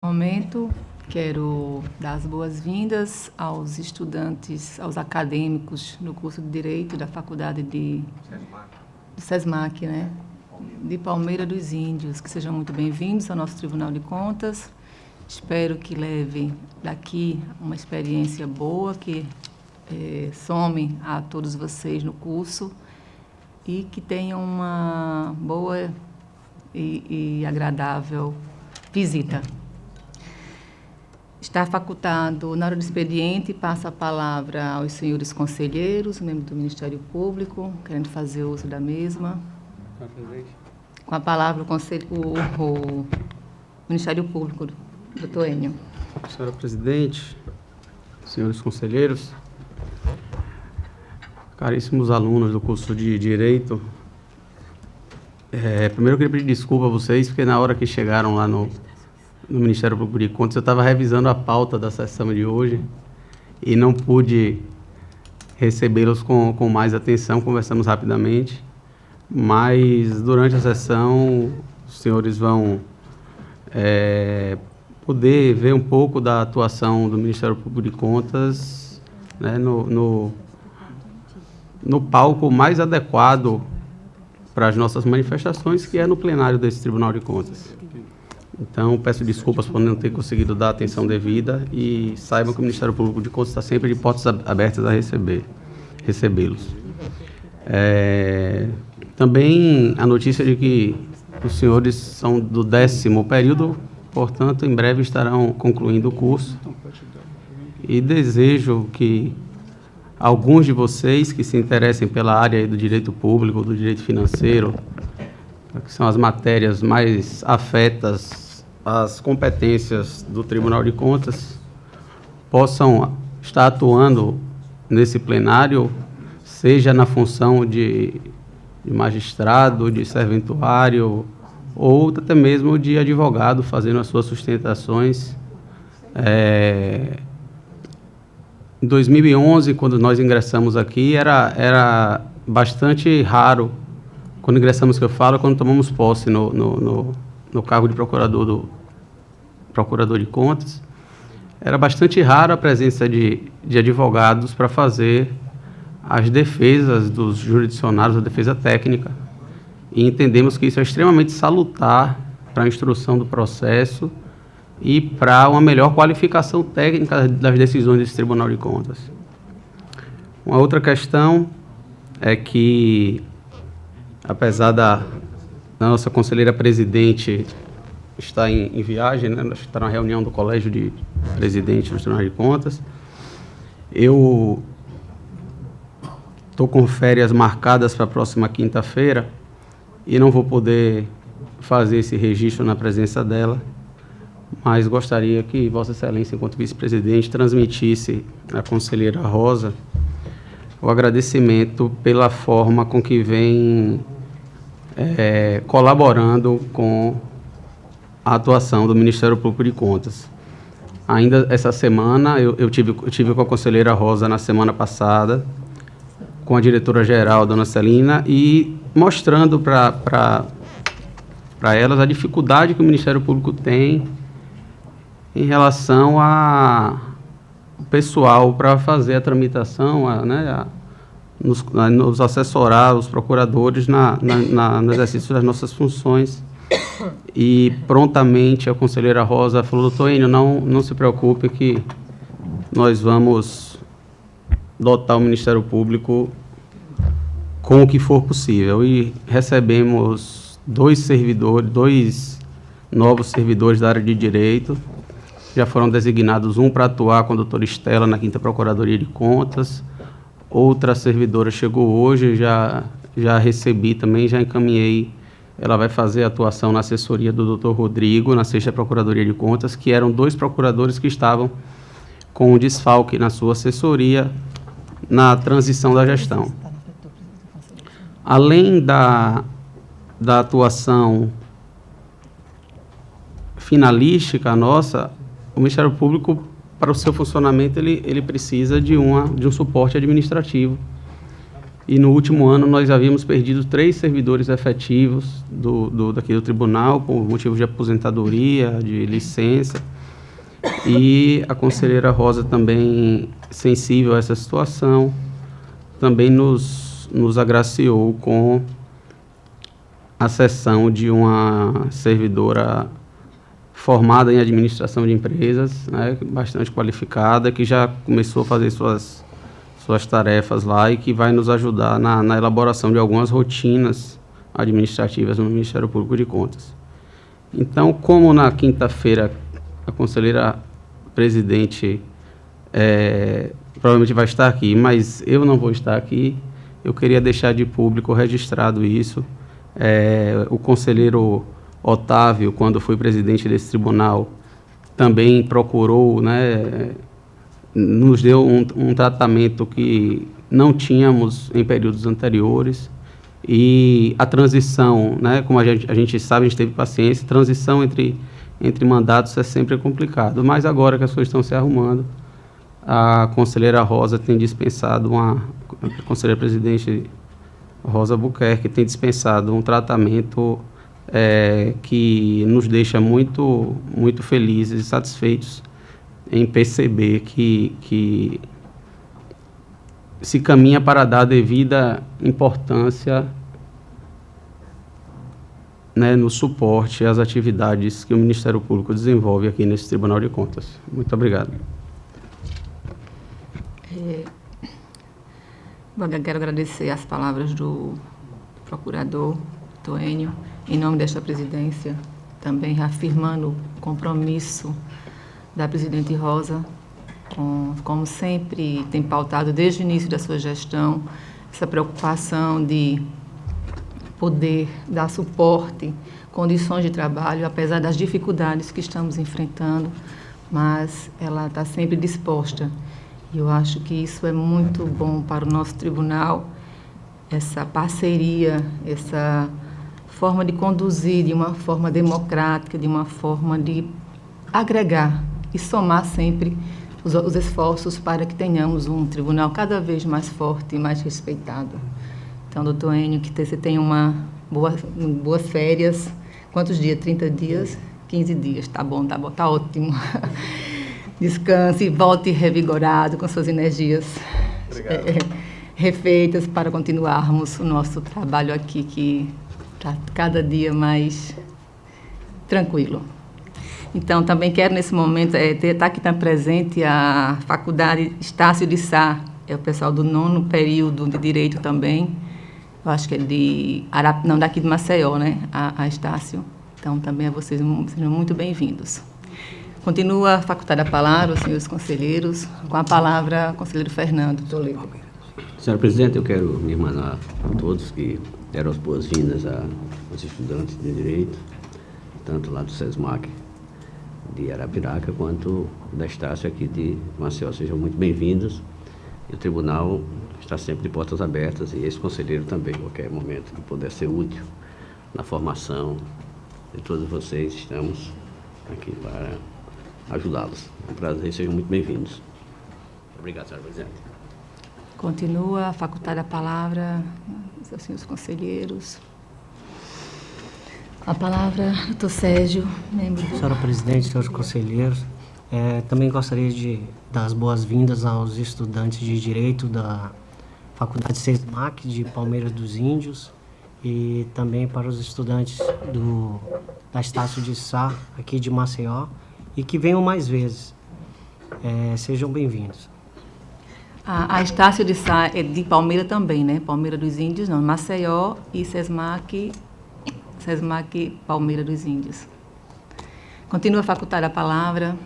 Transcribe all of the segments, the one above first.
Momento, quero dar as boas-vindas aos estudantes, aos acadêmicos no curso de Direito da Faculdade do SESMAC, né? De Palmeira dos Índios, que sejam muito bem-vindos ao nosso Tribunal de Contas. Espero que levem daqui uma experiência boa, que some a todos vocês no curso e que tenham uma boa e agradável visita. Está facultado, na hora do expediente, passa a palavra aos senhores conselheiros, membros do Ministério Público, querendo fazer uso da mesma. Com a palavra o Ministério Público, doutor Enio. Senhora Presidente, senhores conselheiros, caríssimos alunos do curso de Direito, primeiro eu queria pedir desculpa a vocês, porque na hora que chegaram lá no Ministério Público de Contas, eu estava revisando a pauta da sessão de hoje e não pude recebê-los com mais atenção, conversamos rapidamente, mas durante a sessão os senhores vão poder ver um pouco da atuação do Ministério Público de Contas, né, no palco mais adequado para as nossas manifestações, que é no plenário desse Tribunal de Contas. Então, peço desculpas por não ter conseguido dar a atenção devida e saibam que o Ministério Público de Contas está sempre de portas abertas a recebê-los. Também a notícia de que os senhores são do 10º período, portanto, em breve estarão concluindo o curso. E desejo que alguns de vocês que se interessem pela área do direito público, do direito financeiro, que são as matérias mais afetas às competências do Tribunal de Contas, possam estar atuando nesse plenário, seja na função de magistrado, de serventuário, ou até mesmo de advogado, fazendo as suas sustentações. Em 2011, quando nós ingressamos aqui, era bastante raro, quando ingressamos, que eu falo, quando tomamos posse no cargo de procurador de contas, era bastante raro a presença de advogados para fazer as defesas dos jurisdicionários, a defesa técnica, e entendemos que isso é extremamente salutar para a instrução do processo e para uma melhor qualificação técnica das decisões desse Tribunal de Contas. Uma outra questão é que, apesar da nossa conselheira presidente estar em viagem, né, está na reunião do Colégio de Presidentes do Tribunal de Contas, eu estou com férias marcadas para a próxima quinta-feira e não vou poder fazer esse registro na presença dela, mas gostaria que Vossa Excelência, enquanto vice-presidente, transmitisse à conselheira Rosa o agradecimento pela forma com que vem colaborando com a atuação do Ministério Público de Contas. Ainda essa semana, eu tive com a conselheira Rosa na semana passada, com a diretora-geral, dona Celina, e mostrando para elas a dificuldade que o Ministério Público tem em relação ao pessoal para fazer a tramitação, nos assessorar, os procuradores, no exercício das nossas funções. E prontamente a conselheira Rosa falou: doutor Enio, não se preocupe que nós vamos dotar o Ministério Público com o que for possível. E recebemos dois novos servidores da área de Direito. Já foram designados, um para atuar com a doutora Estela na 5ª Procuradoria de Contas, outra servidora chegou hoje, já recebi também, já encaminhei. Ela vai fazer a atuação na assessoria do doutor Rodrigo, na 6ª Procuradoria de Contas, que eram 2 procuradores que estavam com desfalque na sua assessoria na transição da gestão. Além da atuação finalística nossa, o Ministério Público, para o seu funcionamento, ele precisa de um suporte administrativo. e no último ano nós havíamos perdido 3 servidores efetivos daqui do tribunal, por motivos de aposentadoria, de licença, e a conselheira Rosa, também sensível a essa situação, também nos agraciou com a cessão de uma servidora formada em administração de empresas, né, bastante qualificada, que já começou a fazer suas tarefas lá e que vai nos ajudar na elaboração de algumas rotinas administrativas no Ministério Público de Contas. Então, como na quinta-feira a conselheira presidente provavelmente vai estar aqui, mas eu não vou estar aqui, eu queria deixar de público registrado isso. O conselheiro Otávio, quando foi presidente desse tribunal, também procurou, né, nos deu um tratamento que não tínhamos em períodos anteriores, e a transição, né, como a gente sabe, a gente teve paciência, transição entre mandatos é sempre complicado, mas agora que as coisas estão se arrumando, a conselheira Rosa tem dispensado a conselheira presidente Rosa Buquerque tem dispensado um tratamento que nos deixa muito, muito felizes e satisfeitos em perceber que se caminha para dar devida importância, né, no suporte às atividades que o Ministério Público desenvolve aqui nesse Tribunal de Contas. Muito obrigado. Eu quero agradecer as palavras do procurador Toênio, em nome desta presidência, também reafirmando o compromisso da presidente Rosa, como sempre tem pautado desde o início da sua gestão, essa preocupação de poder dar suporte, condições de trabalho, apesar das dificuldades que estamos enfrentando, mas ela está sempre disposta. E eu acho que isso é muito bom para o nosso tribunal, essa parceria, essa forma de conduzir de uma forma democrática, de uma forma de agregar e somar sempre os esforços para que tenhamos um tribunal cada vez mais forte e mais respeitado. Então, doutor Enio, que você tenha boas férias. Quantos dias? 30 dias? 15 dias. Tá bom, tá ótimo. Descanse e volte revigorado com suas energias refeitas para continuarmos o nosso trabalho aqui, que está cada dia mais tranquilo. Então, também quero, nesse momento, estar aqui presente a Faculdade Estácio de Sá, é o pessoal do 9º período de Direito também, eu acho que é daqui de Maceió, né, a Estácio. Então, também a vocês sejam muito bem-vindos. Continua a facultar a palavra aos senhores conselheiros, com a palavra o conselheiro Fernando Toledo. Senhora Presidente, eu quero me irmanar a todos que deram as boas-vindas aos estudantes de Direito, tanto lá do SESMAC de Arapiraca, quanto da Estácio aqui de Maceió. Sejam muito bem-vindos. E o tribunal está sempre de portas abertas, e esse conselheiro também, em qualquer momento que puder ser útil na formação de todos vocês, estamos aqui para ajudá-los. É um prazer, sejam muito bem-vindos. Obrigado, senhora Presidente. Continua a facultar a palavra aos senhores conselheiros. A palavra, doutor Sérgio, membro do... Senhora Presidente, senhores conselheiros, também gostaria de dar as boas-vindas aos estudantes de Direito da Faculdade SESMAC de Palmeiras dos Índios e também para os estudantes da Estácio de Sá, aqui de Maceió, e que venham mais vezes. Sejam bem-vindos. A Estácio de Sá é de Palmeira também, né? Palmeira dos Índios, não. Maceió e SESMAC Palmeira dos Índios. Continua a facultar a palavra.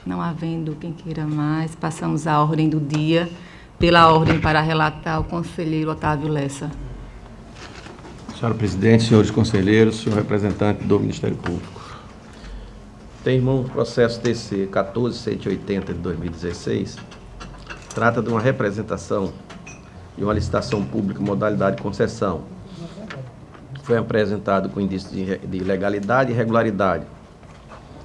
Não havendo quem queira mais, passamos à ordem do dia. Pela ordem para relatar o conselheiro Otávio Lessa. Senhora Presidente, senhores conselheiros, senhor representante do Ministério Público. Termo o processo TC 14180 de 2016, trata de uma representação de uma licitação pública modalidade de concessão. Foi apresentado com indício de legalidade e regularidade.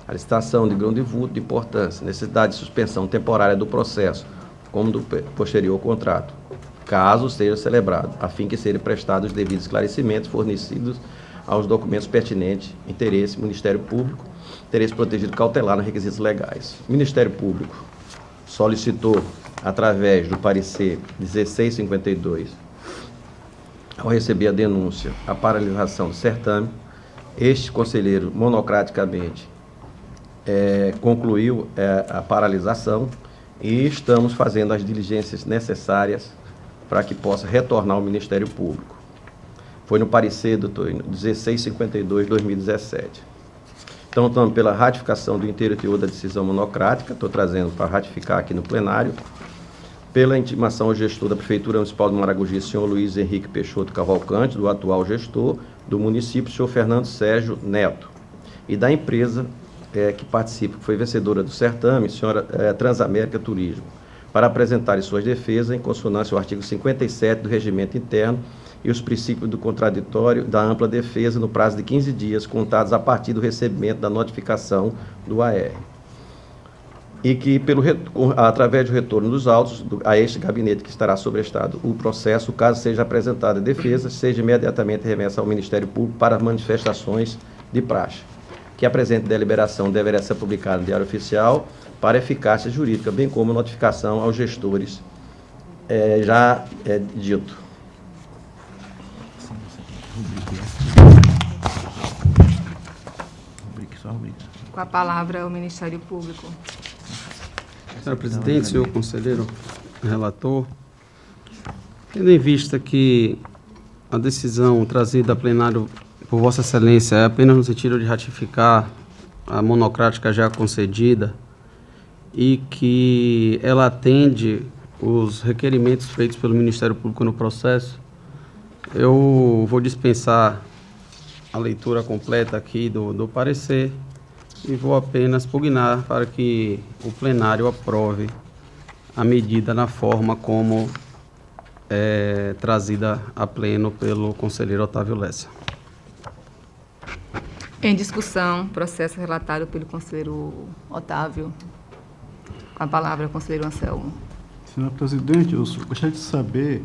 A licitação de grão de vulto de importância, necessidade de suspensão temporária do processo, como do posterior contrato. caso seja celebrado, a fim que sejam prestados os devidos esclarecimentos fornecidos aos documentos pertinentes, interesse, Ministério Público, interesse protegido cautelar nos requisitos legais. O Ministério Público solicitou, através do parecer 1652, ao receber a denúncia, a paralisação do certame. Este conselheiro, monocraticamente, concluiu a paralisação e estamos fazendo as diligências necessárias para que possa retornar ao Ministério Público. Foi no parecer, doutor, 1652/2017. Então, estamos pela ratificação do inteiro teor da decisão monocrática, estou trazendo para ratificar aqui no plenário, pela intimação ao gestor da Prefeitura Municipal de Maragogi, senhor Luiz Henrique Peixoto Cavalcante, do atual gestor do município, senhor Fernando Sérgio Neto, e da empresa que participa, que foi vencedora do certame, senhora Transamérica Turismo, para apresentarem suas defesas em consonância ao artigo 57 do Regimento Interno e os princípios do contraditório da ampla defesa no prazo de 15 dias, contados a partir do recebimento da notificação do AR. E que, através do retorno dos autos a este gabinete que estará sobrestado o processo, caso seja apresentada a defesa, seja imediatamente remessa ao Ministério Público para manifestações de praxe. Que a presente deliberação deverá ser publicada no Diário Oficial para eficácia jurídica, bem como notificação aos gestores dito. Com a palavra, o Ministério Público. Senhora presidente, senhor conselheiro relator, tendo em vista que a decisão trazida a plenário por Vossa Excelência é apenas no sentido de ratificar a monocrática já concedida e que ela atende os requerimentos feitos pelo Ministério Público no processo, eu vou dispensar a leitura completa aqui do parecer e vou apenas pugnar para que o plenário aprove a medida na forma como trazida a pleno pelo conselheiro Otávio Lessa. Em discussão, processo relatado pelo conselheiro Otávio. Com a palavra, o conselheiro Anselmo. Senhor presidente, eu gostaria de saber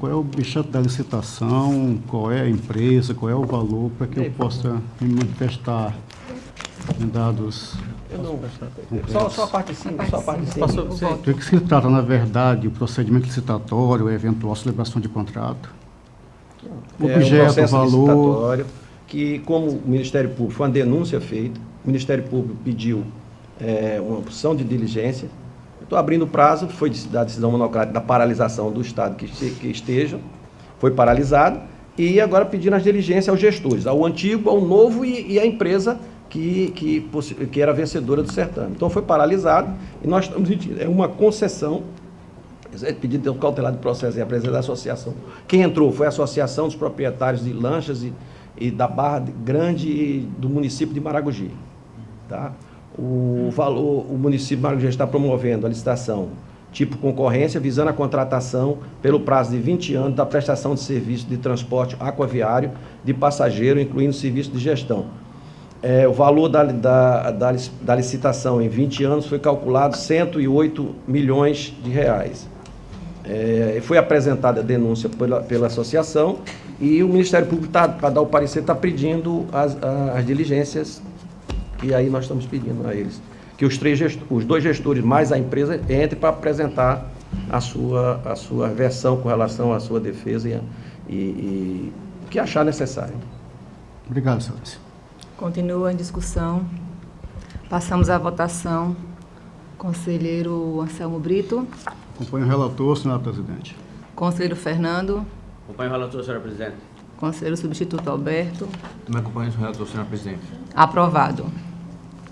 qual é o objeto da licitação, qual é a empresa, qual é o valor, para que eu possa me manifestar em dados. Só a parte de cima, Do que se trata, na verdade, o procedimento licitatório, a eventual celebração de contrato? Objeto, valor. Licitatório, que, como o Ministério Público, foi uma denúncia feita, o Ministério Público pediu uma opção de diligência. Estou abrindo o prazo, foi da decisão monocrática da paralisação do Estado que esteja, foi paralisado, e agora pedindo as diligências aos gestores, ao antigo, ao novo e à empresa que era vencedora do certame. Então foi paralisado e nós estamos pedindo, uma concessão, pedido de cautelar de processo em apresentar da associação. Quem entrou foi a Associação dos Proprietários de Lanchas e da Barra Grande do município de Maragogi. Tá? O município de Maragogi está promovendo a licitação tipo concorrência, visando a contratação pelo prazo de 20 anos da prestação de serviço de transporte aquaviário de passageiro, incluindo serviço de gestão. O valor da licitação em 20 anos foi calculado R$ 108 milhões. Foi apresentada a denúncia pela associação e o Ministério Público, para dar o parecer, está pedindo as diligências, e aí nós estamos pedindo a eles que os dois gestores mais a empresa entrem para apresentar a sua versão com relação à sua defesa e que achar necessário. Obrigado, senhores. Continua em discussão. Passamos à votação. Conselheiro Anselmo Brito. Acompanho o relator, senhora presidente. Conselheiro Fernando. Acompanho o relator, senhora presidente. Conselheiro substituto Alberto. Também acompanho o relator, senhora presidente. Aprovado.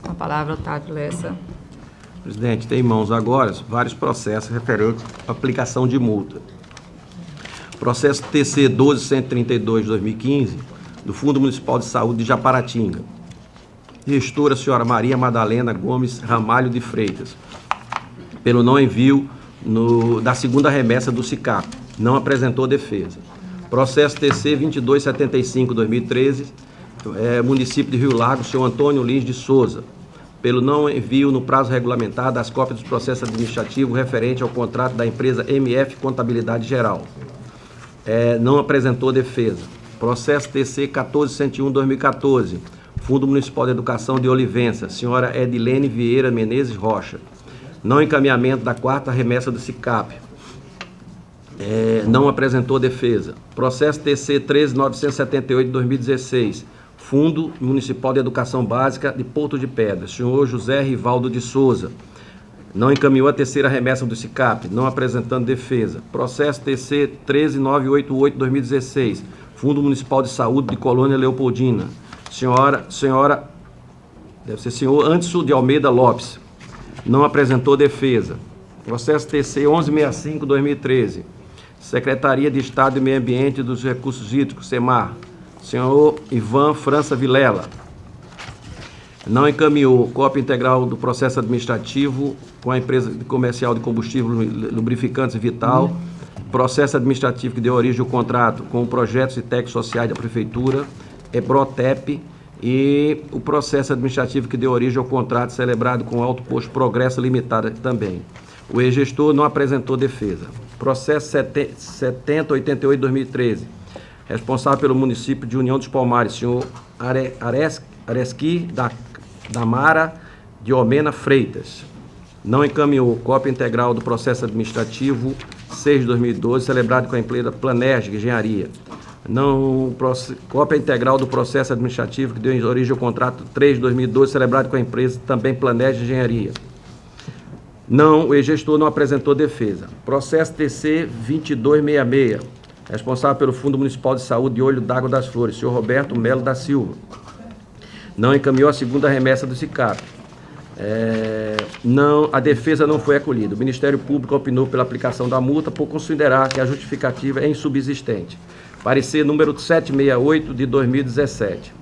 Com a palavra, Otávio Lessa. Presidente, tem em mãos agora vários processos referentes à aplicação de multa. Processo TC 12132 de 2015, do Fundo Municipal de Saúde de Japaratinga. Gestora, senhora Maria Madalena Gomes Ramalho de Freitas, pelo não envio da segunda remessa do SICAP. Não apresentou defesa. Processo TC 2275 de 2013, município de Rio Largo, senhor Antônio Lins de Souza, pelo não envio no prazo regulamentado das cópias dos processos administrativos referente ao contrato da empresa MF Contabilidade Geral. Não apresentou defesa. Processo TC 14.101/2014, Fundo Municipal de Educação de Olivença, senhora Edilene Vieira Menezes Rocha. Não encaminhamento da quarta remessa do SICAP. Não apresentou defesa. Processo TC 13.978/2016, Fundo Municipal de Educação Básica de Porto de Pedras, senhor José Rivaldo de Souza. Não encaminhou a terceira remessa do SICAP, não apresentando defesa. Processo TC 13.988/2016, Fundo Municipal de Saúde de Colônia Leopoldina, deve ser senhor Anderson de Almeida Lopes. Não apresentou defesa. Processo TC 1165/2013, Secretaria de Estado de Meio Ambiente e dos Recursos Hídricos, SEMAR, senhor Ivan França Vilela. Não encaminhou cópia integral do processo administrativo com a empresa comercial de combustível lubrificantes Vital, processo administrativo que deu origem ao contrato com projetos e técnicos sociais da Prefeitura, EBROTEP, e o processo administrativo que deu origem ao contrato celebrado com o Alto Posto Progresso Limitada também. O ex-gestor não apresentou defesa. Processo 7088/2013, responsável pelo município de União dos Palmares, senhor Aresqui da Mara de Omena Freitas. Não encaminhou cópia integral do processo administrativo 6/2012, celebrado com a empresa Planerg Engenharia. Cópia integral do processo administrativo que deu origem ao contrato 3/2012, celebrado com a empresa também Planerg Engenharia. O ex-gestor não apresentou defesa. Processo TC 2266, responsável pelo Fundo Municipal de Saúde de Olho d'Água das Flores, senhor Roberto Melo da Silva. Não encaminhou a segunda remessa do SICAP. A defesa não foi acolhida. O Ministério Público opinou pela aplicação da multa por considerar que a justificativa é insubsistente. Parecer número 768 de 2017.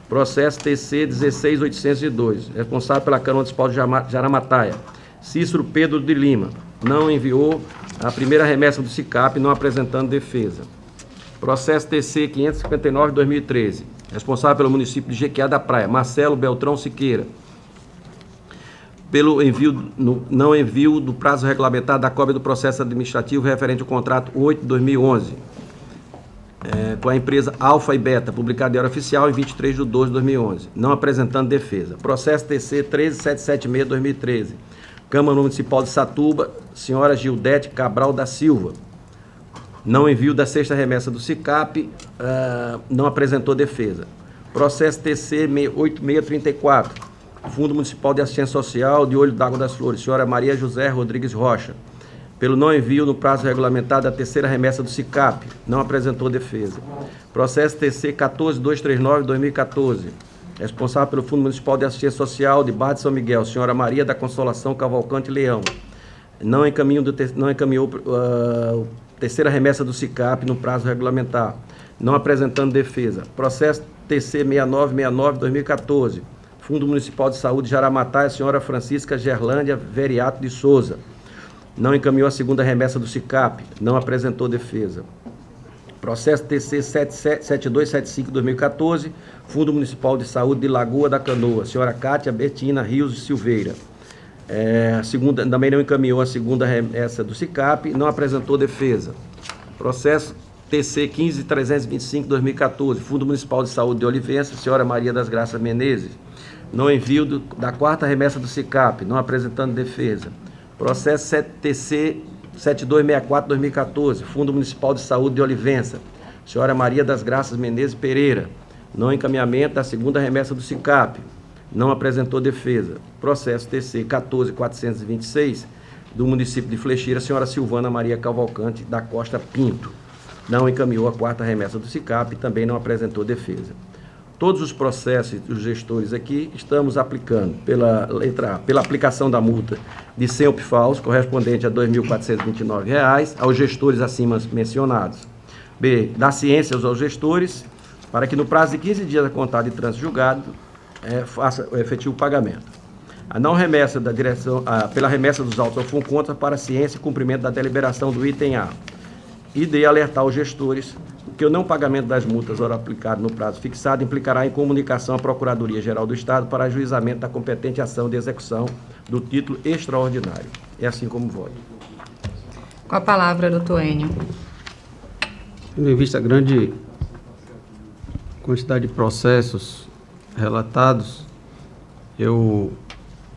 Processo TC 16802, responsável pela Câmara Municipal de Jaramataia, Cícero Pedro de Lima. Não enviou a primeira remessa do SICAP, não apresentando defesa. Processo TC 559/2013, responsável pelo município de Jequiá da Praia, Marcelo Beltrão Siqueira, pelo não envio do prazo regulamentado da cópia do processo administrativo referente ao contrato 8/2011, com a empresa Alfa e Beta, publicado em Diário Oficial em 23/12/2011, não apresentando defesa. Processo TC 13776/2013, Câmara Municipal de Satuba, senhora Gildete Cabral da Silva. Não envio da sexta remessa do SICAP, não apresentou defesa. Processo TC 8634, Fundo Municipal de Assistência Social de Olho d'Água das Flores, senhora Maria José Rodrigues Rocha, pelo não envio no prazo regulamentado da terceira remessa do SICAP, não apresentou defesa. Processo TC 14239/2014, responsável pelo Fundo Municipal de Assistência Social de Barra de São Miguel, senhora Maria da Consolação Cavalcante Leão, não encaminhou terceira remessa do SICAP no prazo regulamentar, não apresentando defesa. Processo TC 6969/2014, Fundo Municipal de Saúde de Jaramataia, senhora Francisca Gerlândia Veriato de Souza, não encaminhou a segunda remessa do SICAP, não apresentou defesa. Processo TC 7275/2014, Fundo Municipal de Saúde de Lagoa da Canoa, senhora Cátia Betina Rios de Silveira. Também não encaminhou a segunda remessa do SICAP, não apresentou defesa. Processo TC 15325/2014, Fundo Municipal de Saúde de Olivença, senhora Maria das Graças Menezes, não envio da quarta remessa do SICAP, não apresentando defesa. Processo TC 7264/2014, Fundo Municipal de Saúde de Olivença, senhora Maria das Graças Menezes Pereira, não encaminhamento da segunda remessa do SICAP, não apresentou defesa. Processo TC 14426, do município de Flechira, senhora Silvana Maria Cavalcante da Costa Pinto, não encaminhou a quarta remessa do SICAP e também não apresentou defesa. Todos os processos dos gestores aqui estamos aplicando pela letra A, pela aplicação da multa de 100 OPFAUs, correspondente a R$ 2.429, aos gestores acima mencionados. B, dar ciência aos gestores, para que no prazo de 15 dias a contar de trânsito julgado, faça o efetivo pagamento. A não remessa da direção, pela remessa dos autos ao FUNCONTRA para ciência e cumprimento da deliberação do item A. E D, alertar os gestores que o não pagamento das multas ora aplicado no prazo fixado implicará em comunicação à Procuradoria-Geral do Estado para ajuizamento da competente ação de execução do título extraordinário. É assim como voto. Com a palavra, doutor Enio. Tendo em vista a grande quantidade de processos relatados, eu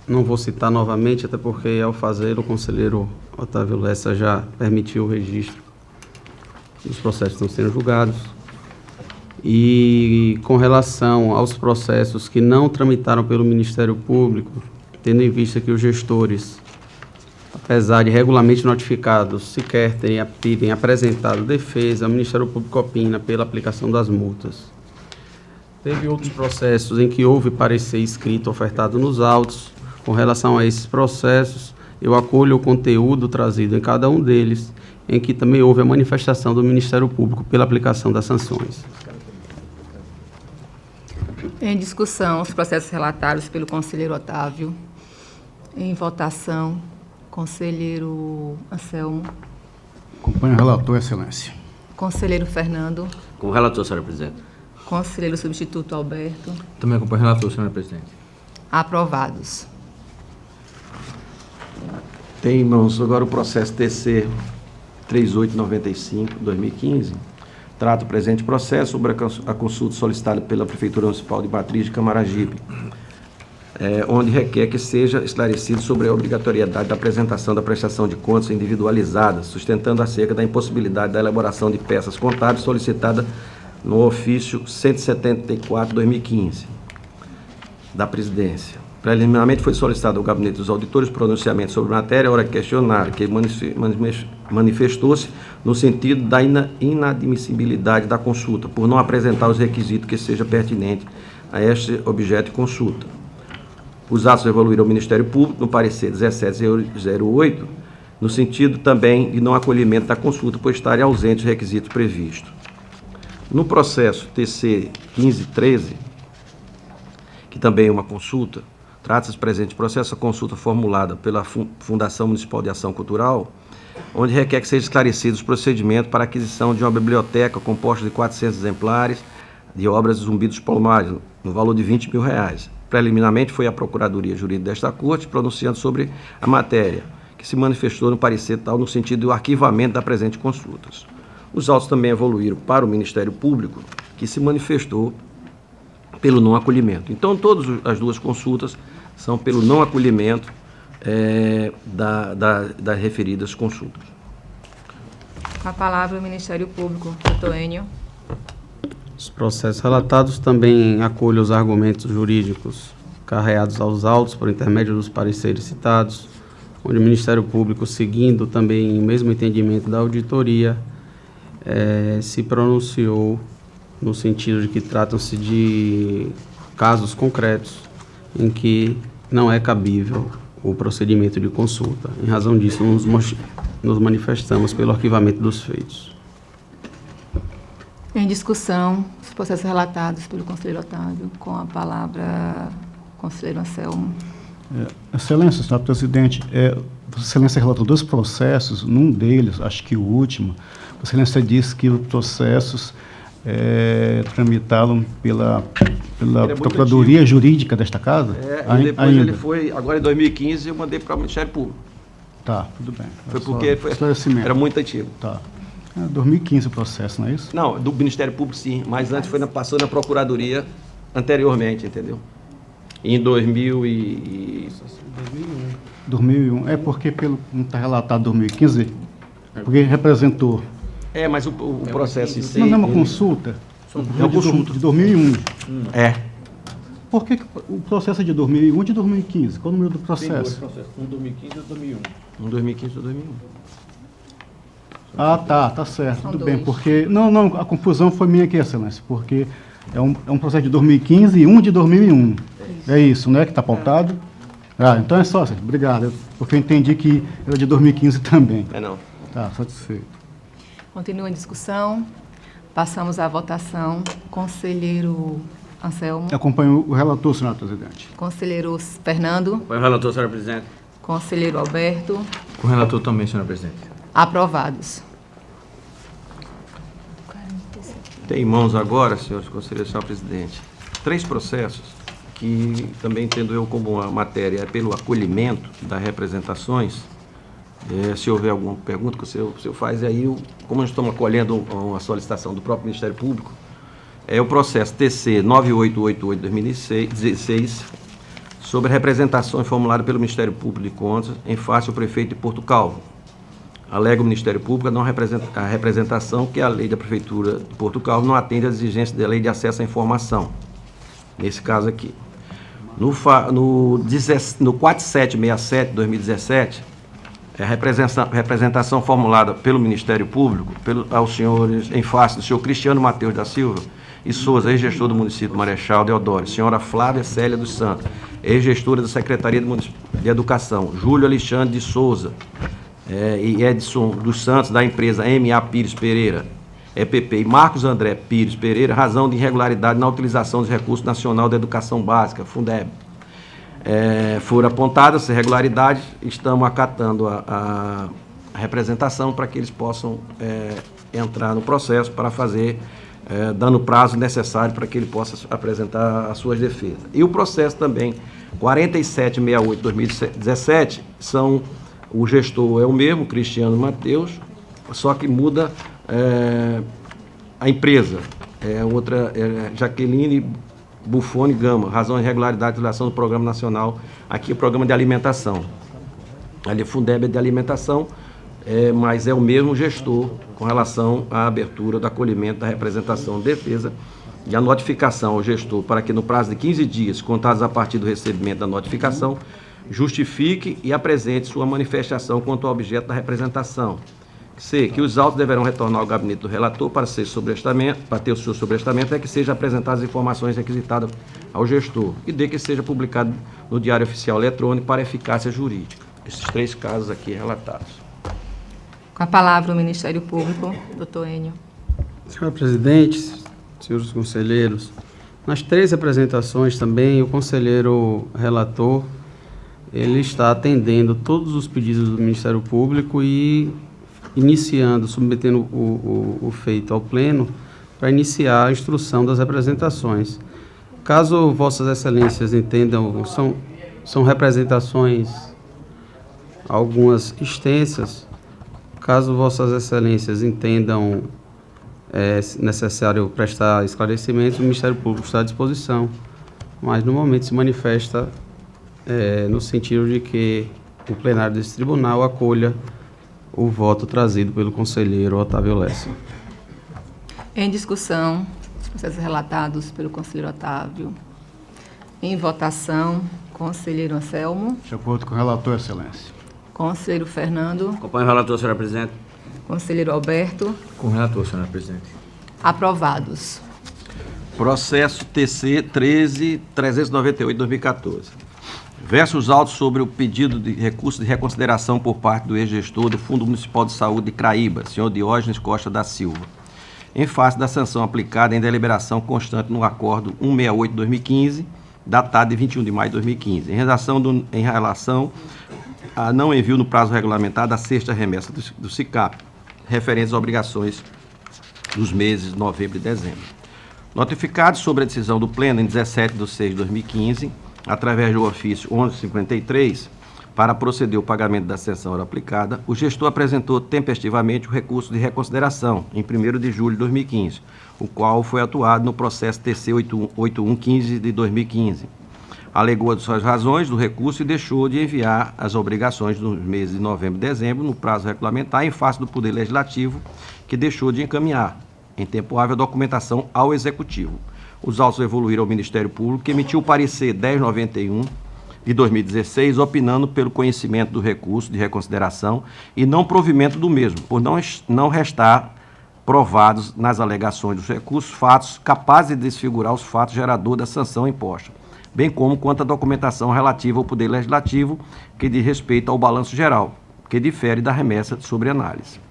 não vou citar novamente, até porque, ao fazer, o conselheiro Otávio Lessa já permitiu o registro dos processos que estão sendo julgados. E com relação aos processos que não tramitaram pelo Ministério Público, tendo em vista que os gestores, apesar de regularmente notificados, sequer terem apresentado defesa, o Ministério Público opina pela aplicação das multas. Teve outros processos em que houve parecer escrito ofertado nos autos. Com relação a esses processos, eu acolho o conteúdo trazido em cada um deles, em que também houve a manifestação do Ministério Público pela aplicação das sanções. Em discussão, os processos relatados pelo conselheiro Otávio. Em votação, conselheiro Anselmo. Acompanho o relator, excelência. Conselheiro Fernando. Com o relator, senhora presidente. Conselheiro substituto Alberto. Também acompanho o relator, senhora presidente. Aprovados. Tem em mãos agora o processo TC 3895/2015. Trata o presente processo sobre a consulta solicitada pela Prefeitura Municipal de Matriz de Camaragibe, onde requer que seja esclarecido sobre a obrigatoriedade da apresentação da prestação de contas individualizada, sustentando acerca da impossibilidade da elaboração de peças contábeis solicitada no ofício 174/2015 da Presidência. Preliminarmente foi solicitado ao Gabinete dos Auditores pronunciamento sobre a matéria, ora questionário, que manifestou-se no sentido da inadmissibilidade da consulta, por não apresentar os requisitos que seja pertinente a este objeto de consulta. Os atos evoluíram ao Ministério Público no parecer 1708, no sentido também de não acolhimento da consulta, pois estarem ausentes os requisitos previstos. No processo TC 1513, que também é uma consulta, trata-se do presente processo a consulta formulada pela Fundação Municipal de Ação Cultural, onde requer que seja esclarecido os procedimentos para a aquisição de uma biblioteca composta de 400 exemplares de obras de Zumbi dos Palmares, no valor de R$20 mil. Preliminarmente foi a Procuradoria Jurídica desta Corte pronunciando sobre a matéria, que se manifestou no parecer tal no sentido do arquivamento da presente consulta. Os autos também evoluíram para o Ministério Público, que se manifestou pelo não acolhimento. Então, todas as duas consultas são pelo não acolhimento das referidas consultas. Com a palavra, o Ministério Público, doutor Enio. Os processos relatados também acolhem os argumentos jurídicos carreados aos autos por intermédio dos pareceres citados, onde o Ministério Público, seguindo também o mesmo entendimento da auditoria, se pronunciou no sentido de que tratam-se de casos concretos em que não é cabível o procedimento de consulta. Em razão disso, nos manifestamos pelo arquivamento dos feitos. Em discussão, os processos relatados pelo conselheiro Otávio. Com a palavra, conselheiro Anselmo. Excelência, senhor presidente, Vossa Excelência relatou dois processos, num deles, acho que o último, Vossa Excelência disse que os processos tramitaram pela Procuradoria Jurídica desta casa? E depois ele foi, agora em 2015, eu mandei para o Ministério Público. Tá, tudo bem. Foi porque era muito antigo. Tá. 2015 o processo, não é isso? Não, do Ministério Público sim, mas antes passou na Procuradoria anteriormente, entendeu? Em 2001. 2001. É porque, pelo como está relatado 2015, porque representou... mas o processo em si... Não é uma consulta? É uma consulta. De 2001. Por que o processo é de 2001 e de 2015? Qual o número do processo? Tem dois processos, um 2015 e outro 2001. Um 2015 e 2001. Ah, tá certo, São tudo dois. bem, porque... Não, a confusão foi minha aqui, Excelência, porque é um processo de 2015 e um de 2001. É isso, não é que está pautado? Então é só, obrigado, porque eu entendi que era de 2015 também. Não. Tá, satisfeito. Continua em discussão. Passamos à votação. Conselheiro Anselmo. Acompanho o relator, senhor presidente. Conselheiro Fernando. Com o relator, senhora presidente. Conselheiro Alberto. Com o relator também, senhora presidente. Aprovados. Tem em mãos agora, senhores conselheiros, senhor presidente, 3 processos que também tendo eu como a matéria é pelo acolhimento das representações. Se houver alguma pergunta que o senhor faz, aí, como nós estamos acolhendo uma solicitação do próprio Ministério Público, é o processo TC 9888-2016, sobre representações formuladas pelo Ministério Público de Contas em face ao prefeito de Porto Calvo. Alega o Ministério Público a representação que a lei da Prefeitura de Porto Calvo não atende às exigências da lei de acesso à informação. Nesse caso aqui. No 4767-2017, a representação formulada pelo Ministério Público aos senhores, em face do senhor Cristiano Mateus da Silva e Souza, ex-gestor do município de Marechal Deodoro, senhora Flávia Célia dos Santos, ex-gestora da Secretaria de Educação, Júlio Alexandre de Souza e Edson dos Santos, da empresa M.A. Pires Pereira, EPP, e Marcos André Pires Pereira, razão de irregularidade na utilização dos recursos nacional da educação básica, Fundeb. Foram apontadas as irregularidades, estamos acatando a representação para que eles possam entrar no processo para fazer, dando o prazo necessário para que ele possa apresentar as suas defesas. E o processo também, 4768-2017, o gestor é o mesmo, Cristiano Mateus, só que muda a empresa, outra Jaqueline Buffoni Gama, razão de irregularidade de utilização do Programa Nacional, aqui o Programa de Alimentação. Ali a Fundeb é de alimentação, mas é o mesmo gestor com relação à abertura do acolhimento da representação de defesa e a notificação ao gestor para que no prazo de 15 dias, contados a partir do recebimento da notificação, justifique e apresente sua manifestação quanto ao objeto da representação. C, que os autos deverão retornar ao gabinete do relator para ter o seu sobrestamento, é que sejam apresentadas as informações requisitadas ao gestor. E D, que seja publicado no Diário Oficial Eletrônico para eficácia jurídica. Esses 3 casos aqui relatados. Com a palavra o Ministério Público, doutor Enio. Senhor presidente, senhores conselheiros, nas 3 apresentações também, o conselheiro relator, ele está atendendo todos os pedidos do Ministério Público e submetendo o feito ao pleno para iniciar a instrução das representações. Caso Vossas Excelências entendam, são representações algumas extensas, caso Vossas Excelências entendam necessário prestar esclarecimentos, o Ministério Público está à disposição, mas no momento se manifesta no sentido de que o plenário desse tribunal acolha o voto trazido pelo conselheiro Otávio Lessa. Em discussão, os processos relatados pelo conselheiro Otávio. Em votação, conselheiro Anselmo. De acordo com o relator, Excelência. Conselheiro Fernando. Acompanho o relator, senhora presidente. Conselheiro Alberto. Com o relator, senhora presidente. Aprovados. Processo TC 13.398/2014. Versos autos sobre o pedido de recurso de reconsideração por parte do ex-gestor do Fundo Municipal de Saúde de Craíba, senhor Diógenes Costa da Silva, em face da sanção aplicada em deliberação constante no Acordo 168/2015, datado de 21 de maio de 2015, em relação a não envio no prazo regulamentado da 6ª remessa do SICAP, referentes às obrigações dos meses de novembro e dezembro. Notificado sobre a decisão do Pleno em 17/6/2015, através do ofício 1153, para proceder ao pagamento da sanção ora aplicada, o gestor apresentou tempestivamente o recurso de reconsideração, em 1º de julho de 2015, o qual foi atuado no processo TC 8115 de 2015. Alegou as suas razões do recurso e deixou de enviar as obrigações dos meses de novembro e dezembro, no prazo regulamentar, em face do Poder Legislativo, que deixou de encaminhar, em tempo hábil, a documentação ao Executivo. Os autos evoluíram ao Ministério Público, que emitiu o parecer 1091 de 2016, opinando pelo conhecimento do recurso de reconsideração e não provimento do mesmo, por não restar provados nas alegações dos recursos fatos capazes de desfigurar os fatos geradores da sanção imposta, bem como quanto à documentação relativa ao Poder Legislativo, que diz respeito ao balanço geral, que difere da remessa sobre análise.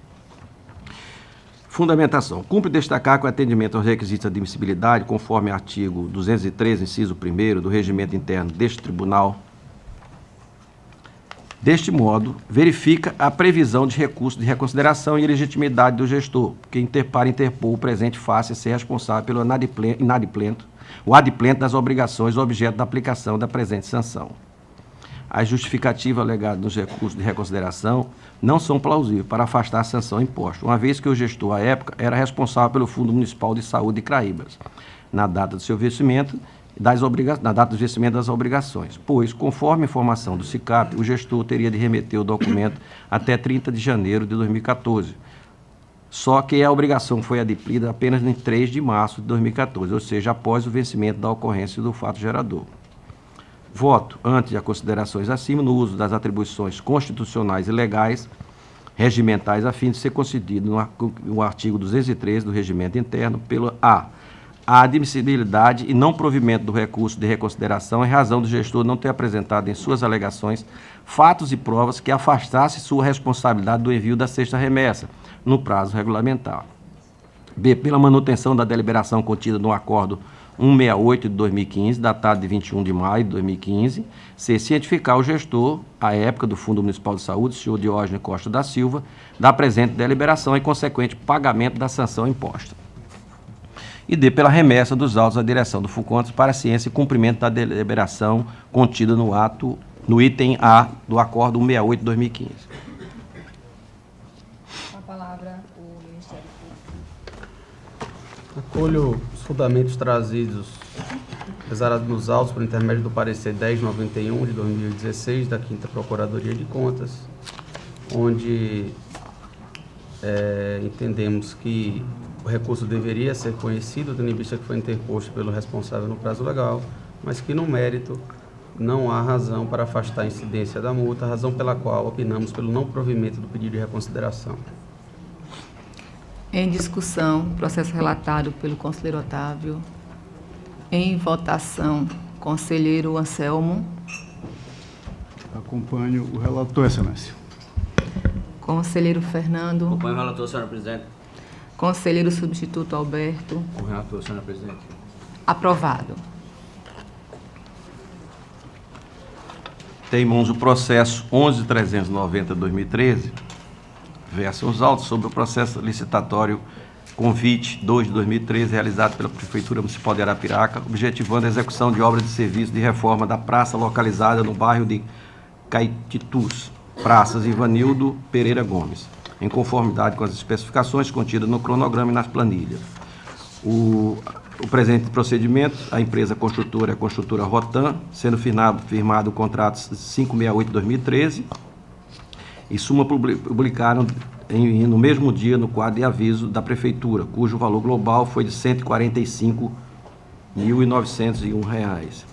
Fundamentação. Cumpre destacar que o atendimento aos requisitos de admissibilidade, conforme artigo 213, inciso 1º, do Regimento Interno deste Tribunal, Deste modo, verifica a previsão de recurso de reconsideração e ilegitimidade do gestor, para interpor o presente face a ser responsável pelo o adimplento das obrigações objeto da aplicação da presente sanção. As justificativas alegadas nos recursos de reconsideração não são plausíveis para afastar a sanção imposta, uma vez que o gestor, à época, era responsável pelo Fundo Municipal de Saúde de Craíbas, na data do seu vencimento das obrigações, pois, conforme a informação do SICAP, o gestor teria de remeter o documento até 30 de janeiro de 2014, só que a obrigação foi adimplida apenas em 3 de março de 2014, ou seja, após o vencimento da ocorrência do fato gerador. Voto, antes de considerações acima, no uso das atribuições constitucionais e legais, regimentais, a fim de ser concedido no artigo 213 do Regimento Interno, pelo a admissibilidade e não provimento do recurso de reconsideração em razão do gestor não ter apresentado em suas alegações fatos e provas que afastasse sua responsabilidade do envio da sexta remessa, no prazo regulamentar. B. Pela manutenção da deliberação contida no Acordo 168 de 2015, datado de 21 de maio de 2015. C. Cientificar o gestor, à época do Fundo Municipal de Saúde, senhor Diógenes Costa da Silva, da presente deliberação e consequente pagamento da sanção imposta. E D. Pela remessa dos autos à direção do FUCONTES para a ciência e cumprimento da deliberação contida no item A do Acordo 168 de 2015. Com a palavra, o Ministério Público. Acolho os fundamentos trazidos, exarados nos autos por intermédio do parecer 1091 de 2016 da 5ª Procuradoria de Contas, onde entendemos que o recurso deveria ser conhecido, tendo em vista que foi interposto pelo responsável no prazo legal, mas que no mérito não há razão para afastar a incidência da multa, razão pela qual opinamos pelo não provimento do pedido de reconsideração. Em discussão, processo relatado pelo conselheiro Otávio. Em votação, conselheiro Anselmo. Acompanho o relator, excelência. Conselheiro Fernando. Acompanho o relator, senhora presidente. Conselheiro substituto Alberto. Com o relator, senhora presidente. Aprovado. Tem em mãos o processo 11.390/2013, versa os autos sobre o processo licitatório convite 2 de 2013, realizado pela Prefeitura Municipal de Arapiraca, objetivando a execução de obras de serviço de reforma da praça localizada no bairro de Caetitus, Praças Ivanildo Pereira Gomes, em conformidade com as especificações contidas no cronograma e nas planilhas. O presente procedimento, a empresa construtora é a construtora Rotan, sendo firmado o contrato 568 de 2013, e suma publicaram no mesmo dia no quadro de aviso da Prefeitura, cujo valor global foi de R$ 145.901.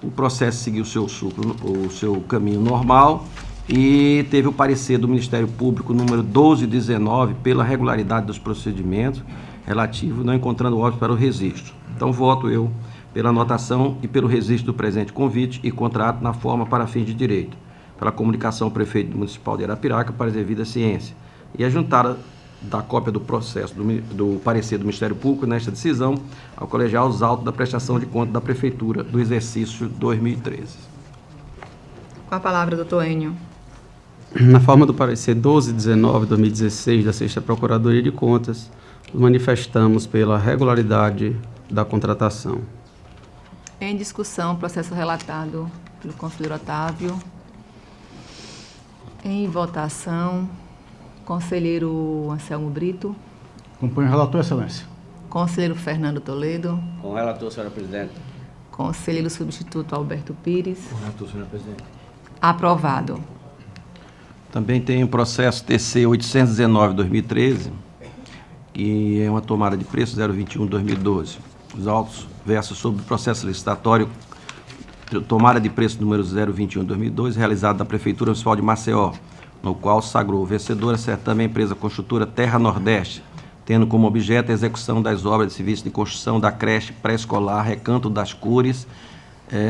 O processo seguiu o seu caminho normal e teve o parecer do Ministério Público número 1219 pela regularidade dos procedimentos relativo, não encontrando óbito para o registro. Então, voto eu pela anotação e pelo registro do presente convite e contrato na forma para fins de direito, pela comunicação ao prefeito municipal de Arapiraca para as devidas ciências, e a juntada da cópia do processo do parecer do Ministério Público nesta decisão ao colegiar os autos da prestação de conta da Prefeitura do exercício 2013. Com a palavra, doutor Enio. Na forma do parecer 1219/2016 da 6ª Procuradoria de Contas, manifestamos pela regularidade da contratação. Em discussão, processo relatado pelo conselheiro Otávio. Em votação, conselheiro Anselmo Brito. Acompanho o relator, excelência. Conselheiro Fernando Toledo. Com o relator, senhora presidente. Conselheiro substituto Alberto Pires. Com o relator, senhora presidente. Aprovado. Também tem o processo TC 819/2013, que é uma tomada de preço 021/2012. Os autos versam sobre o processo licitatório tomada de preço número 021/2012, realizado na Prefeitura Municipal de Maceió, no qual sagrou vencedora certame a empresa construtora Terra Nordeste, tendo como objeto a execução das obras de serviço de construção da creche pré-escolar Recanto das Cores,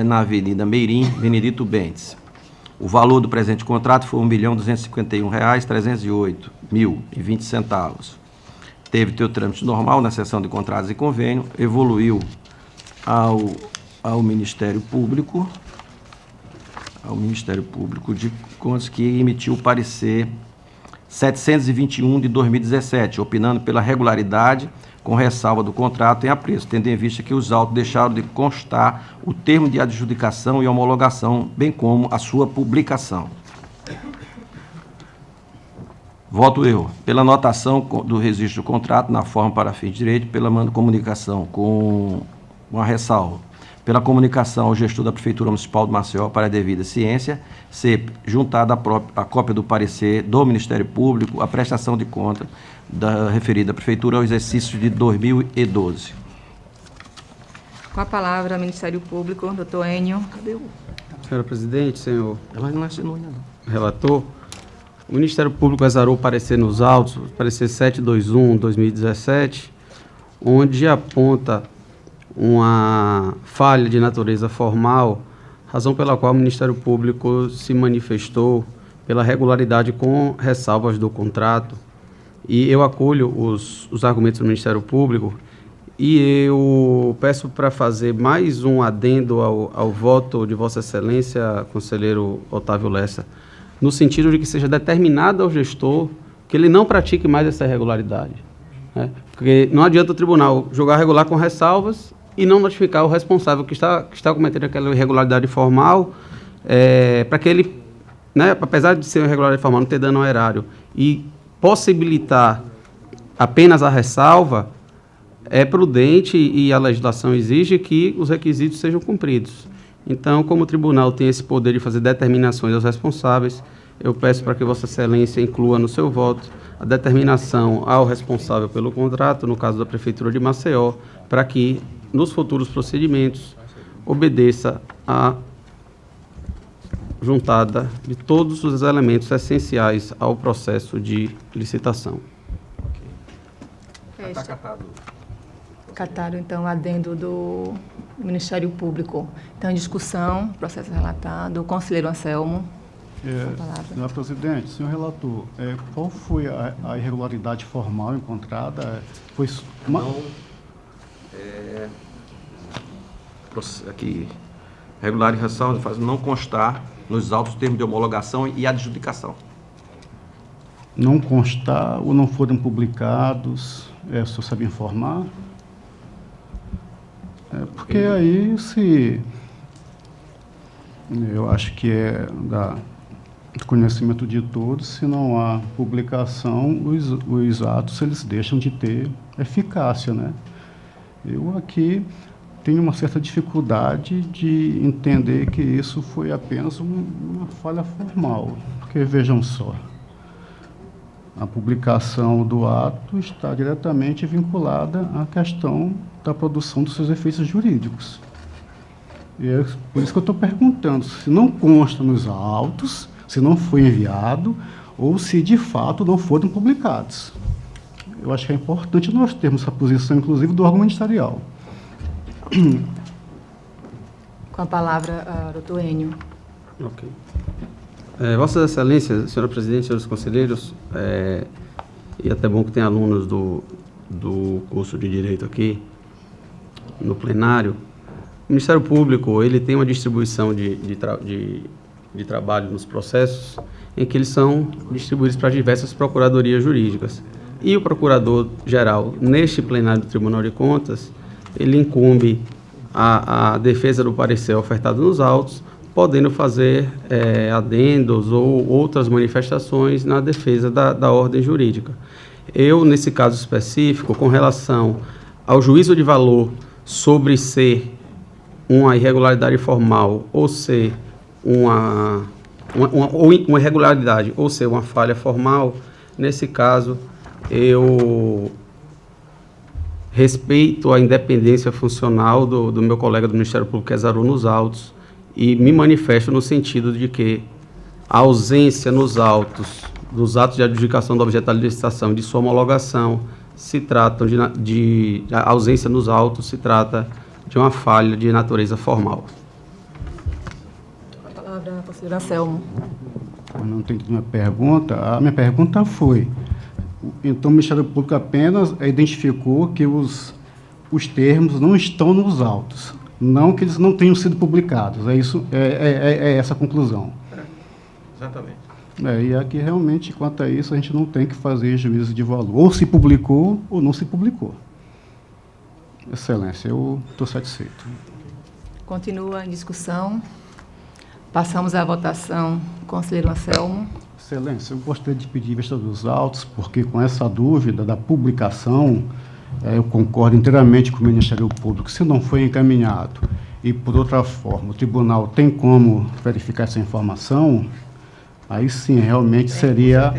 na Avenida Meirim, Benedito Bentes. O valor do presente contrato foi R$ 1.251.308,20. Teve teu trâmite normal na seção de contratos e convênio, evoluiu ao Ministério Público, ao Ministério Público de Contas, que emitiu o parecer 721 de 2017, opinando pela regularidade com ressalva do contrato em apreço, tendo em vista que os autos deixaram de constar o termo de adjudicação e homologação, bem como a sua publicação. Voto eu. Pela anotação do registro do contrato na forma para fins de direito, pela comunicação com uma ressalva, pela comunicação ao gestor da Prefeitura Municipal de Maceió para a devida ciência, ser juntada a cópia do parecer do Ministério Público, a prestação de conta da referida Prefeitura ao exercício de 2012. Com a palavra, Ministério Público, doutor Enio. Senhora presidente, senhor Ela não assinou ainda, não. relator, o Ministério Público exarou o parecer nos autos, parecer 721/2017, onde aponta uma falha de natureza formal, razão pela qual o Ministério Público se manifestou pela regularidade com ressalvas do contrato. E eu acolho os argumentos do Ministério Público e eu peço para fazer mais um adendo ao voto de Vossa Excelência, conselheiro Otávio Lessa, no sentido de que seja determinado ao gestor que ele não pratique mais essa irregularidade, né? Porque não adianta o tribunal julgar regular com ressalvas e não notificar o responsável que está cometendo aquela irregularidade formal, para que ele, né, apesar de ser uma irregularidade formal, não ter dano ao erário, e possibilitar apenas a ressalva, é prudente e a legislação exige que os requisitos sejam cumpridos. Então, como o tribunal tem esse poder de fazer determinações aos responsáveis, eu peço para que Vossa Excelência inclua no seu voto a determinação ao responsável pelo contrato, no caso da Prefeitura de Maceió, para que, nos futuros procedimentos, obedeça a juntada de todos os elementos essenciais ao processo de licitação. Catado, então, adendo do Ministério Público. Então, em discussão, processo relatado. O conselheiro Anselmo, com a palavra. Senhor presidente, senhor relator, qual foi a irregularidade formal encontrada? Foi uma... Aqui, regular e ressalva faz não constar nos autos termos de homologação e adjudicação. Não constar ou não foram publicados, o senhor sabe informar? Porque aí, se... Eu acho que é do conhecimento de todos, se não há publicação, os atos eles deixam de ter eficácia, né? Eu aqui tenho uma certa dificuldade de entender que isso foi apenas uma falha formal, porque vejam só, a publicação do ato está diretamente vinculada à questão da produção dos seus efeitos jurídicos. E é por isso que eu estou perguntando se não consta nos autos, se não foi enviado, ou se de fato não foram publicados. Eu acho que é importante nós termos essa posição, inclusive, do órgão ministerial. Com a palavra, doutor Enio. Ok. Vossas Excelências, senhora presidente, senhores conselheiros, e até bom que tem alunos do curso de Direito aqui no plenário, o Ministério Público ele tem uma distribuição de trabalho nos processos em que eles são distribuídos para diversas procuradorias jurídicas. E o Procurador-Geral, neste plenário do Tribunal de Contas, ele incumbe a defesa do parecer ofertado nos autos, podendo fazer adendos ou outras manifestações na defesa da ordem jurídica. Eu, nesse caso específico, com relação ao juízo de valor sobre ser uma irregularidade formal ou ser uma irregularidade ou ser uma falha formal, nesse caso, eu respeito a independência funcional do meu colega do Ministério Público que exarou nos autos e me manifesto no sentido de que a ausência nos autos, dos atos de adjudicação do objeto da licitação e de sua homologação, se tratam a ausência nos autos se trata de uma falha de natureza formal. Com a palavra, conselheiro Anselmo. Eu não tenho uma pergunta. A minha pergunta foi, então o Ministério Público apenas identificou que os termos não estão nos autos. Não que eles não tenham sido publicados, é essa a conclusão. Exatamente. E aqui, realmente, quanto a isso, a gente não tem que fazer juízo de valor. Ou se publicou, ou não se publicou. Excelência, eu estou satisfeito. Continua em discussão. Passamos à votação. Conselheiro Anselmo. Excelência, eu gostaria de pedir vista dos autos, porque com essa dúvida da publicação, eu concordo inteiramente com o Ministério Público. Se não foi encaminhado e, por outra forma, o tribunal tem como verificar essa informação, aí sim, realmente seria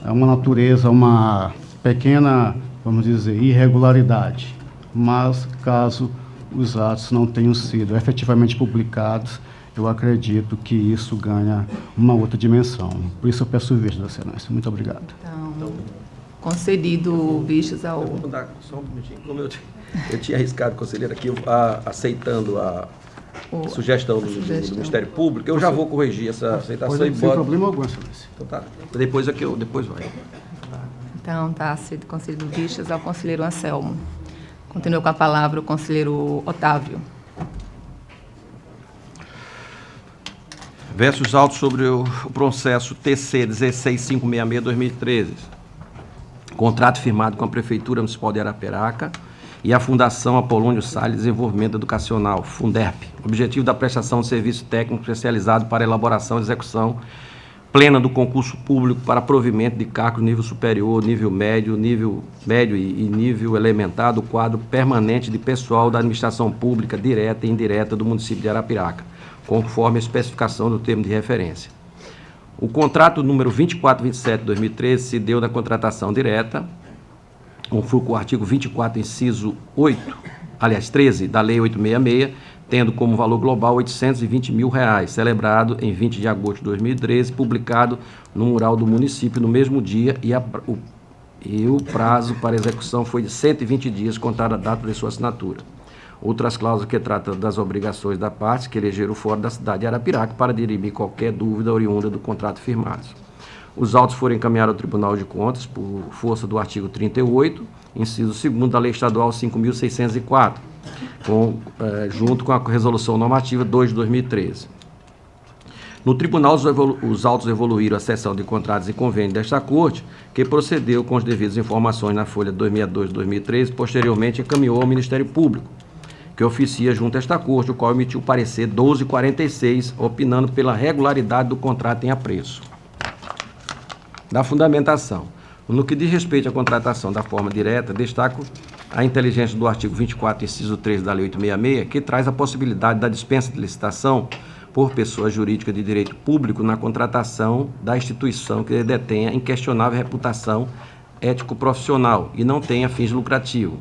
uma natureza, uma pequena, vamos dizer, irregularidade. Mas, caso os atos não tenham sido efetivamente publicados, eu acredito que isso ganha uma outra dimensão. Por isso eu peço vista da Excelência. Muito obrigado. Então, concedido vistas ao... Vou dar só um minutinho. Como eu tinha arriscado, conselheiro, aqui, aceitando a sugestão do Ministério Público, eu já vou corrigir essa aceitação e Sem boto... problema algum, Excelência. Então tá. Depois vai. Então, está sido concedido vistas ao conselheiro Anselmo. Continua com a palavra o conselheiro Otávio. Versos autos sobre o processo TC 16566-2013. Contrato firmado com a Prefeitura Municipal de Arapiraca e a Fundação Apolônio Salles Desenvolvimento Educacional, Funderp. Objetivo da prestação de serviço técnico especializado para elaboração e execução plena do concurso público para provimento de cargos nível superior, nível médio e nível elementar do quadro permanente de pessoal da administração pública direta e indireta do município de Arapiraca, conforme a especificação do termo de referência. O contrato número 2427/2013 se deu na contratação direta, conforme o artigo 24, inciso 13 da Lei 866, tendo como valor global R$ 820 mil, celebrado em 20 de agosto de 2013, publicado no mural do município no mesmo dia e o prazo para execução foi de 120 dias, contada a data de sua assinatura. Outras cláusulas que tratam das obrigações da parte que elegeram fora da cidade de Arapiraca para dirimir qualquer dúvida oriunda do contrato firmado. Os autos foram encaminhados ao Tribunal de Contas por força do artigo 38, inciso 2º da Lei Estadual 5.604, junto com a Resolução Normativa 2 de 2013. No tribunal, os autos evoluíram à seção de contratos e convênios desta Corte, que procedeu com as devidas informações na folha 262 de 2013, posteriormente encaminhou ao Ministério Público, que oficia junto a esta Corte, o qual emitiu o parecer 1246, opinando pela regularidade do contrato em apreço. Da fundamentação. No que diz respeito à contratação da forma direta, destaco a inteligência do artigo 24, inciso 3 da Lei 866, que traz a possibilidade da dispensa de licitação por pessoa jurídica de direito público na contratação da instituição que detenha inquestionável reputação ético-profissional e não tenha fins lucrativos.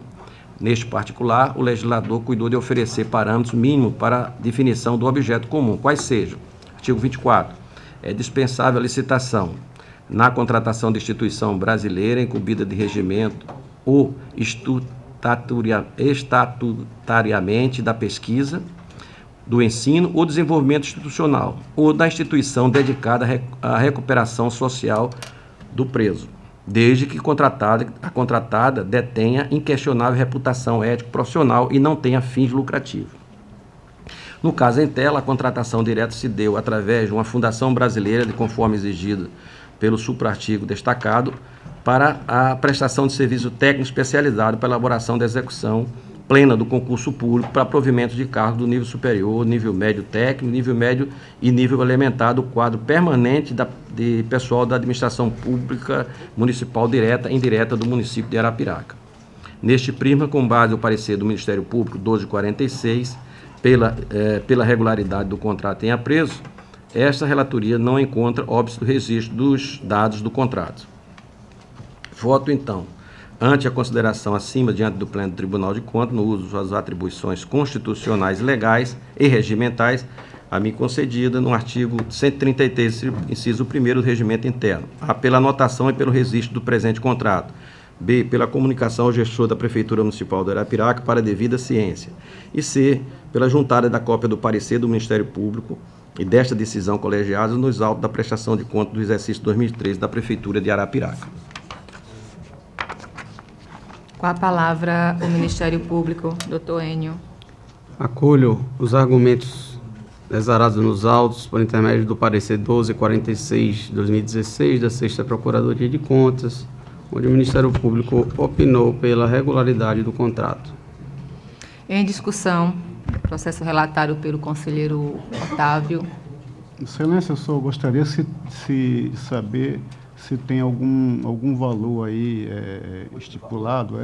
Neste particular, o legislador cuidou de oferecer parâmetros mínimos para definição do objeto comum, quais sejam. Artigo 24. É dispensável a licitação na contratação de instituição brasileira incumbida de regimento ou estatutariamente da pesquisa, do ensino ou desenvolvimento institucional, ou da instituição dedicada à recuperação social do preso, desde que a contratada detenha inquestionável reputação ético-profissional e não tenha fins lucrativos. No caso em tela, a contratação direta se deu através de uma fundação brasileira, de conforme exigido pelo suprartigo destacado, para a prestação de serviço técnico especializado para a elaboração da execução plena do concurso público para provimento de cargos do nível superior, nível médio técnico, nível médio e nível elementar do quadro permanente de pessoal da administração pública municipal direta e indireta do município de Arapiraca. Neste prisma, com base no parecer do Ministério Público 1246, pela regularidade do contrato em apreço, esta relatoria não encontra óbice do registro dos dados do contrato. Voto, então, ante a consideração acima diante do Pleno do Tribunal de Contas, no uso das atribuições constitucionais, legais e regimentais, a mim concedida no artigo 133, inciso 1º do Regimento Interno. A, pela anotação e pelo registro do presente contrato. B, pela comunicação ao gestor da Prefeitura Municipal de Arapiraca para devida ciência. E C, pela juntada da cópia do parecer do Ministério Público e desta decisão colegiada nos autos da prestação de contas do exercício 2013 da Prefeitura de Arapiraca. Com a palavra, o Ministério Público, doutor Enio. Acolho os argumentos exarados nos autos por intermédio do parecer 1246/2016 da 6ª Procuradoria de Contas, onde o Ministério Público opinou pela regularidade do contrato. Em discussão, processo relatado pelo conselheiro Otávio. Excelência, eu só gostaria de saber se tem algum valor aí estipulado.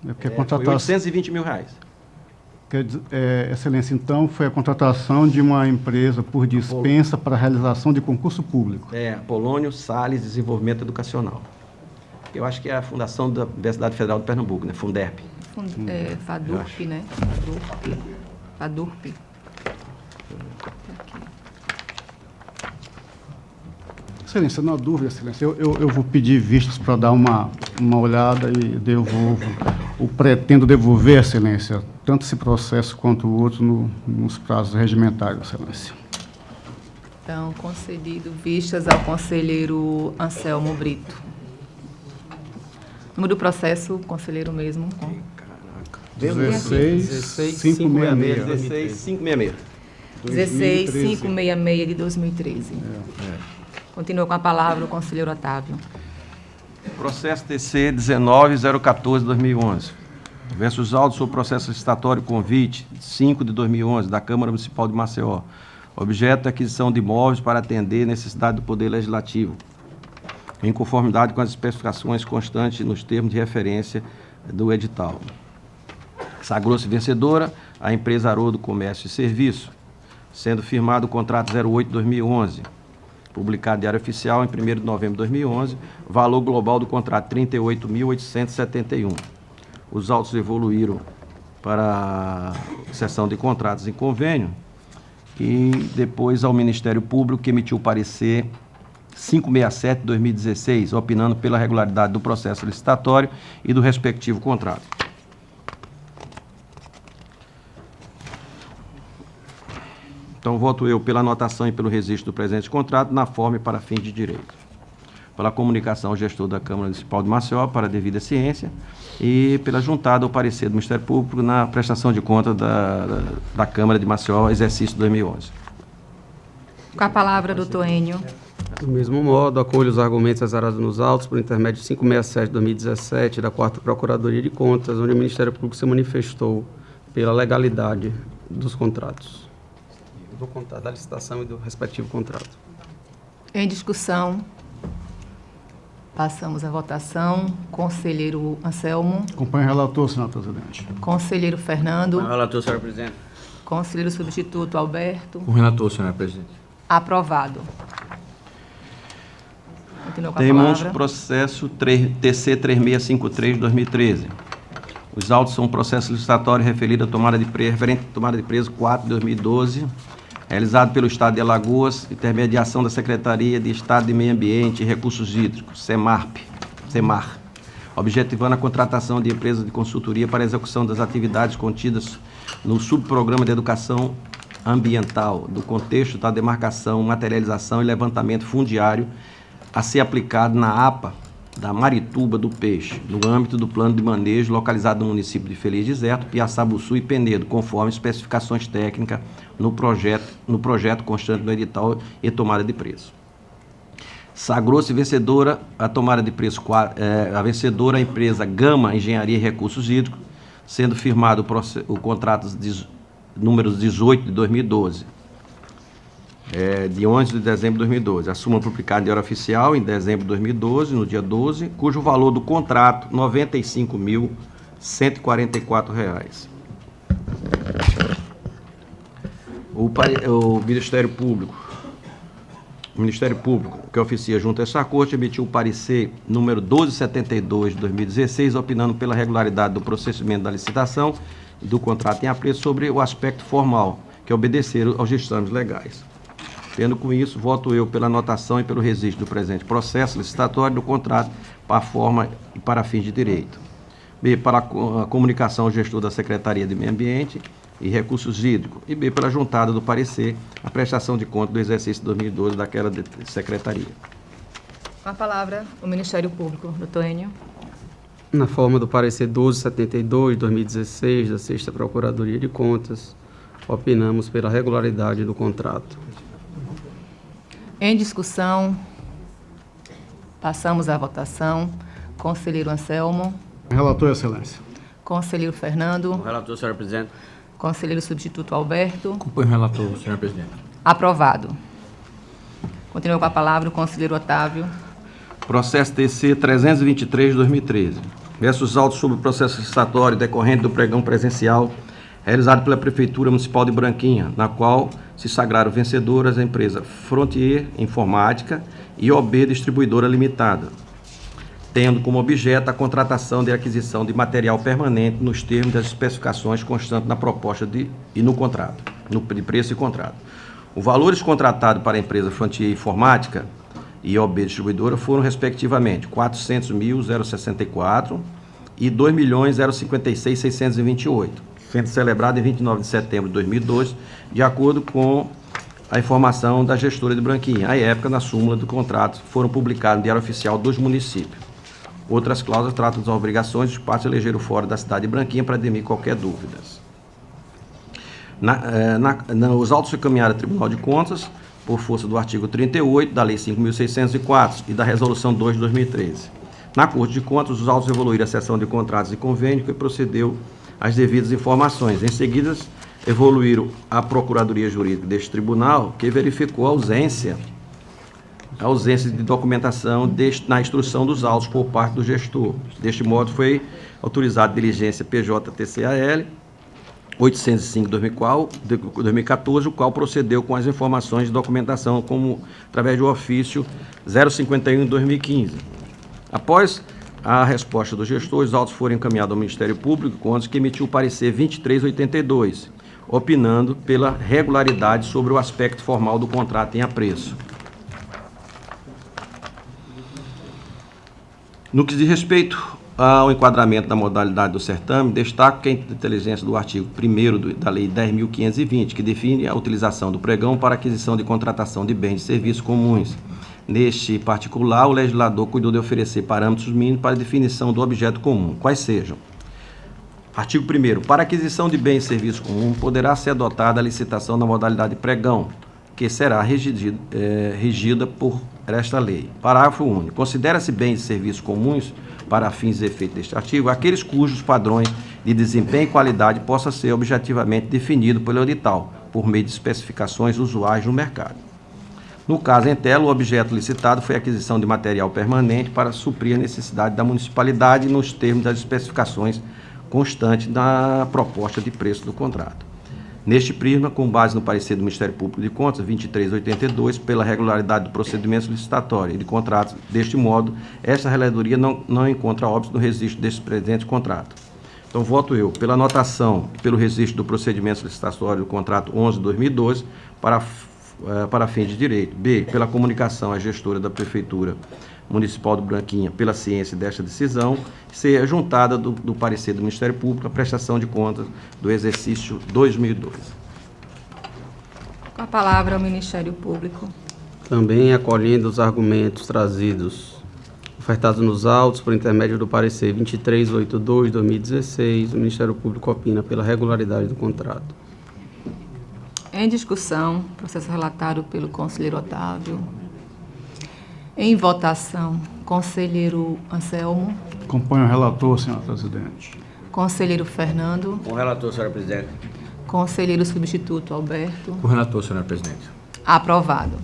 Porque a contratação... 820 mil reais. Excelência, então foi a contratação de uma empresa por dispensa para a realização de concurso público. Polônio Salles Desenvolvimento Educacional. Eu acho que é a fundação da Universidade Federal de Pernambuco, né? Funderp. FADURP, né? FADURP. Excelência, na dúvida, Excelência, eu vou pedir vistos para dar uma olhada e pretendo devolver, Excelência, tanto esse processo quanto o outro nos prazos regimentais, Excelência. Então, concedido vistas ao conselheiro Anselmo Brito. Número do processo, conselheiro mesmo. 16566. 16566 de 2013. Continua com a palavra o conselheiro Otávio. Processo TC 19.014/2011. Versus autos sobre processo licitatório convite 5 de 2011 da Câmara Municipal de Maceió. Objeto de aquisição de imóveis para atender necessidade do Poder Legislativo, em conformidade com as especificações constantes nos termos de referência do edital. Sagrou-se vencedora a empresa Haroldo Comércio e Serviço, sendo firmado o contrato 08/2011, publicado em Diário Oficial em 1º de novembro de 2011, valor global do contrato R$ 38.871. Os autos evoluíram para a seção de contratos em convênio e depois ao Ministério Público, que emitiu o parecer 567/2016, opinando pela regularidade do processo licitatório e do respectivo contrato. Então, voto eu pela anotação e pelo registro do presente contrato na forma e para fins de direito. Pela comunicação ao gestor da Câmara Municipal de Maceió para a devida ciência e pela juntada ao parecer do Ministério Público na prestação de conta da Câmara de Maceió, exercício 2011. Com a palavra, doutor Enio. Do mesmo modo, acolho os argumentos exarados nos autos por intermédio de 567/2017 da 4ª Procuradoria de Contas, onde o Ministério Público se manifestou pela legalidade dos contratos. Do contrato, da licitação e do respectivo contrato. Em discussão, passamos à votação. Conselheiro Anselmo. Acompanhe o relator, senhor presidente. Conselheiro Fernando. Com o relator, senhora presidente. Conselheiro substituto Alberto. Com o relator, senhora presidente. Aprovado. Continua com a Tem em mãos palavra. o processo TC 3653/2013. Os autos são um processo licitatório referido à referente à tomada de preço 4 de 2012, realizado pelo Estado de Alagoas, intermediação da Secretaria de Estado de Meio Ambiente e Recursos Hídricos, SEMAR, objetivando a contratação de empresas de consultoria para a execução das atividades contidas no subprograma de educação ambiental, do contexto da demarcação, materialização e levantamento fundiário a ser aplicado na APA da Marituba do Peixe, no âmbito do plano de manejo localizado no município de Feliz Deserto, Piaçabuçu e Penedo, conforme especificações técnicas no projeto constante do edital e tomada de preço. Sagrou-se vencedora a tomada de preço, a vencedora a empresa Gama Engenharia e Recursos Hídricos, sendo firmado o contrato números 18 de 2012, de 11 de dezembro de 2012. A súmula publicada em Diário Oficial em dezembro de 2012, no dia 12, cujo valor do contrato R$ 95.144. O Ministério Público, que oficia junto a essa Corte, emitiu o parecer número 1272 de 2016, opinando pela regularidade do procedimento da licitação e do contrato em apreço sobre o aspecto formal, que obedeceram aos ditames legais. Tendo com isso, voto eu pela anotação e pelo registro do presente processo licitatório do contrato para forma e para fins de direito. B, para a comunicação ao gestor da Secretaria de Meio Ambiente e Recursos Hídricos. E B, pela juntada do parecer, a prestação de conta do exercício 2012 daquela secretaria. Com a palavra, o Ministério Público. Doutor Enio. Na forma do parecer 1272, 2016, da 6ª Procuradoria de Contas, opinamos pela regularidade do contrato. Em discussão, passamos à votação. Conselheiro Anselmo. Relator, Excelência. Conselheiro Fernando. Com o relator, senhora presidente. Conselheiro substituto Alberto. Acompanho o relator, senhora presidente. Aprovado. Continua com a palavra o conselheiro Otávio. Processo TC 323 de 2013. Versos autos sobre o processo licitatório decorrente do pregão presencial realizado pela Prefeitura Municipal de Branquinha, na qual se sagraram vencedoras a empresa Frontier Informática e OB Distribuidora Limitada, tendo como objeto a contratação de aquisição de material permanente nos termos das especificações constantes na proposta e no contrato, de preço e contrato. Os valores contratados para a empresa Frontier Informática e OB Distribuidora foram, respectivamente, R$ 400.064 e R$ 2.056.628, sendo celebrado em 29 de setembro de 2002, de acordo com a informação da gestora de Branquinha. À época, na súmula do contrato, foram publicados no Diário Oficial dos municípios. Outras cláusulas tratam das obrigações dos partes elegeram fora da cidade de Branquinha para dirimir qualquer dúvida. Os autos se encaminharam ao Tribunal de Contas por força do artigo 38 da Lei 5.604 e da Resolução 2 de 2013. Na Corte de Contas, os autos evoluíram a seção de contratos e convênios que procedeu às devidas informações. Em seguida, evoluíram a Procuradoria Jurídica deste tribunal, que verificou a ausência de documentação na instrução dos autos por parte do gestor. Deste modo, foi autorizada a diligência PJTCAL 805/2014, o qual procedeu com as informações de documentação como através do ofício 051 de 2015. Após a resposta do gestor, os autos foram encaminhados ao Ministério Público, que emitiu o parecer 2382, opinando pela regularidade sobre o aspecto formal do contrato em apreço. No que diz respeito ao enquadramento da modalidade do certame, destaco que a inteligência do artigo 1º da Lei 10.520, que define a utilização do pregão para aquisição de contratação de bens e serviços comuns. Neste particular, o legislador cuidou de oferecer parâmetros mínimos para a definição do objeto comum, quais sejam: artigo 1º, para aquisição de bens e serviços comuns, poderá ser adotada a licitação na modalidade pregão, que será regida por esta lei. Parágrafo único. Considera-se bens e serviços comuns, para fins e efeitos deste artigo, aqueles cujos padrões de desempenho e qualidade possam ser objetivamente definidos pelo edital, por meio de especificações usuais no mercado. No caso em tela, o objeto licitado foi a aquisição de material permanente para suprir a necessidade da municipalidade nos termos das especificações constantes da proposta de preço do contrato. Neste prisma, com base no parecer do Ministério Público de Contas 2382, pela regularidade do procedimento licitatório e de contratos, deste modo, esta relatoria não encontra óbitos no registro deste presente contrato. Então, voto eu pela anotação e pelo registro do procedimento licitatório do contrato 11 de 2012 para fins de direito. B, pela comunicação à gestora da Prefeitura Municipal de Branquinha pela ciência desta decisão, ser juntada do parecer do Ministério Público a prestação de contas do exercício 2002. Com a palavra o Ministério Público. Também acolhendo os argumentos trazidos, ofertados nos autos por intermédio do parecer 2382 de 2016, o Ministério Público opina pela regularidade do contrato. Em discussão, processo relatado pelo conselheiro Otávio. Em votação, conselheiro Anselmo. Acompanho o relator, senhora presidente. Conselheiro Fernando. Com o relator, senhora presidente. Conselheiro substituto Alberto. Com o relator, senhora presidente. Aprovado.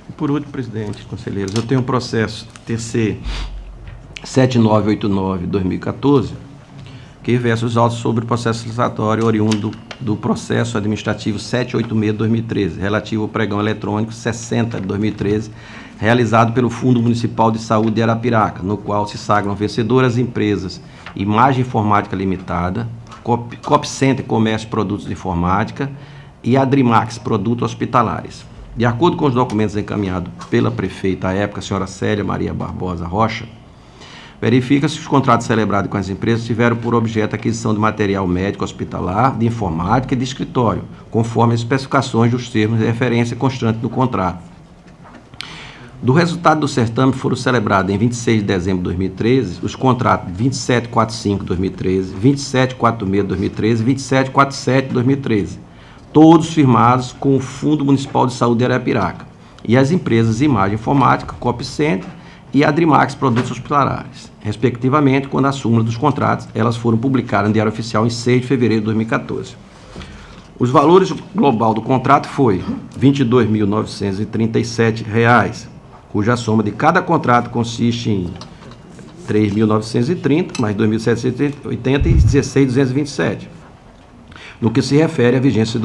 E por último, presidente, conselheiros, eu tenho um processo TC 7989/2014, que versa os autos sobre o processo licitatório oriundo do processo administrativo 786/2013, relativo ao pregão eletrônico 60 de 2013, realizado pelo Fundo Municipal de Saúde de Arapiraca, no qual se sagram vencedoras empresas Imagem Informática Limitada, Copcenter Comércio de Produtos de Informática e Adrimax Produtos Hospitalares. De acordo com os documentos encaminhados pela prefeita à época, a senhora Célia Maria Barbosa Rocha, verifica-se que os contratos celebrados com as empresas tiveram por objeto a aquisição de material médico hospitalar, de informática e de escritório, conforme as especificações dos termos de referência constante do contrato. Do resultado do certame foram celebrados em 26 de dezembro de 2013 os contratos 2745-2013, 2746-2013 e 2747-2013, todos firmados com o Fundo Municipal de Saúde de Arapiraca e as empresas Imagem Informática, Copcenter e Adrimax Produtos Hospitalares, respectivamente, quando a súmula dos contratos elas foram publicadas no Diário Oficial em 6 de fevereiro de 2014. Os valores global do contrato foi R$ 22.937, cuja soma de cada contrato consiste em R$ 3.930, mais R$ 2.780 e R$ 16.227, no que se refere à vigência do